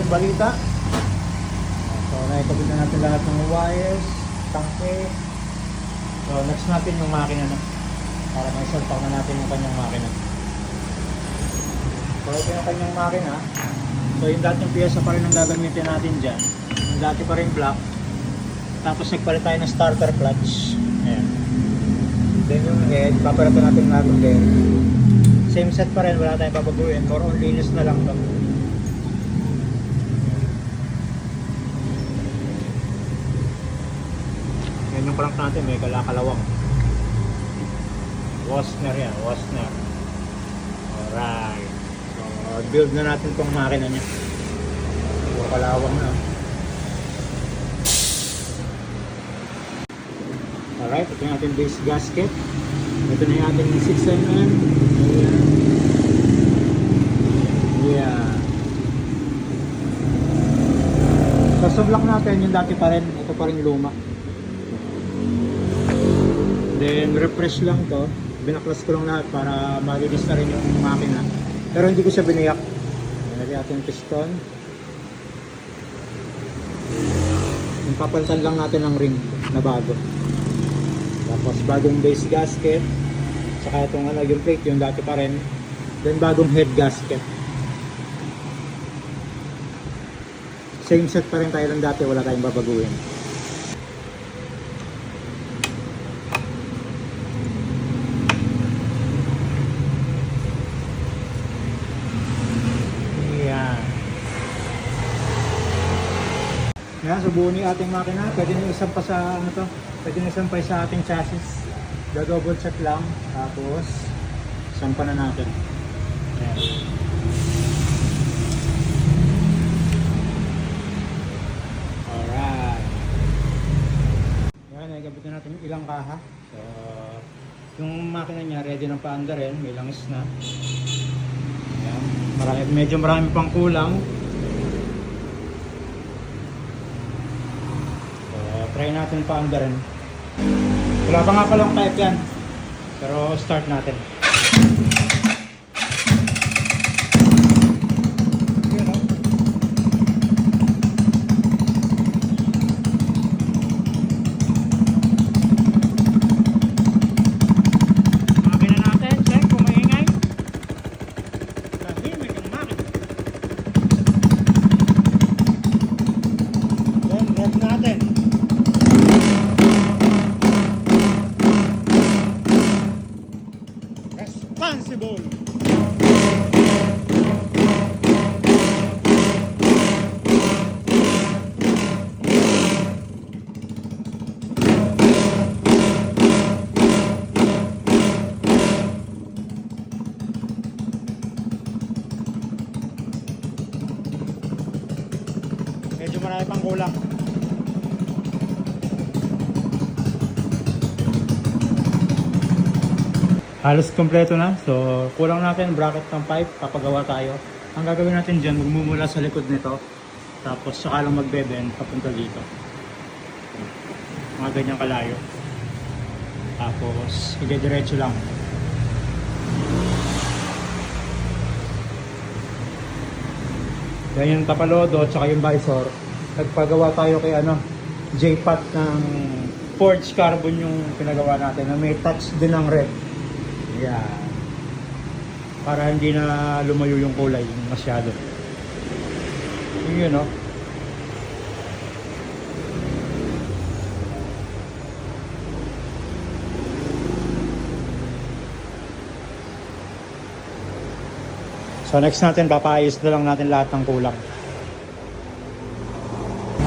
yung balita. So, naikabit na natin lahat ng wires, tangke. So, next natin yung makina na. Para may salpak na natin yung kanyang makina. So, ito yung kanyang makina. So, yung dati yung piyesa pa rin ang gagamitin natin dyan. Yung dati pa rin block. Tapos, nagpalit tayo ng starter clutch. Ayan. Then yung head, papalitan natin ng lagong bearing. Same set pa rin, wala tayong babaguhin. More on linis na lang to. Yan yung crank natin, may kalakalawang. Wasner yan, Wasner. Alright. So, build na natin tong makina niya. Puro kalawang na. Alright, ito yung ating base gasket. Ito na yung ating 6mm. Ayan. Yeah. So, block natin yung dati pa rin. Ito pa rin luma. Then, refresh lang to. Binaklas ko lang lahat para malinis na rin yung makina. Pero hindi ko siya biniyak. Lagyan natin yung piston. Yung papalitan lang natin ng ring na bago. Tapos bagong base gasket. Saka itong yung plate, yung dati pa rin. Then bagong head gasket. Same set pa rin tayo lang dati, wala tayong babaguhin. Yan. Yan, subuhin yung ating makina. Pwede nyo isang pa sa ano to. Pwede nyo isang pa sa ating chassis. Double check lang. Tapos, isang pa na natin. Yan. Nagabit na natin yung ilang kaha. So, yung makina niya ready ng paanda rin, may langis na. Ayan. Medyo marami pang kulang. So, try natin paanda rin. Wala pa nga palang type yan. Pero start natin. Responsible. Medyo marami pang kulang. Halos kompleto na. So, kulang natin bracket ng pipe. Papagawa tayo. Ang gagawin natin dyan, magmumula sa likod nito. Tapos, saka lang magbe-bend papunta dito. Mga ganyang kalayo. Tapos, ide-diretso lang. Yan yung tapalodo at saka yung visor. Nagpagawa tayo kay J-Pat ng forged carbon yung pinagawa natin na may touch din ng red. Yeah. Para hindi na lumayo yung kulay masyado. Yun, no? So next natin, papaayos na lang natin lahat ng kulang.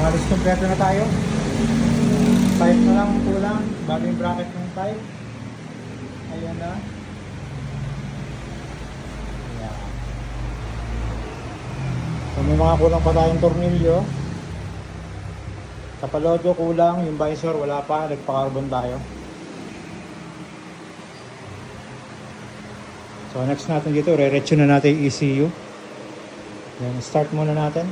Halos kompleto na tayo. Pipe na lang ang kulang. Bago yung bracket ng pipe. Ayan na. So may mga kulang pa tayong tornilyo. Tapalodo kulang, yung visor wala pa, nagpa-carbon tayo. So next natin dito, re-retune na natin yung ECU. Then start muna natin.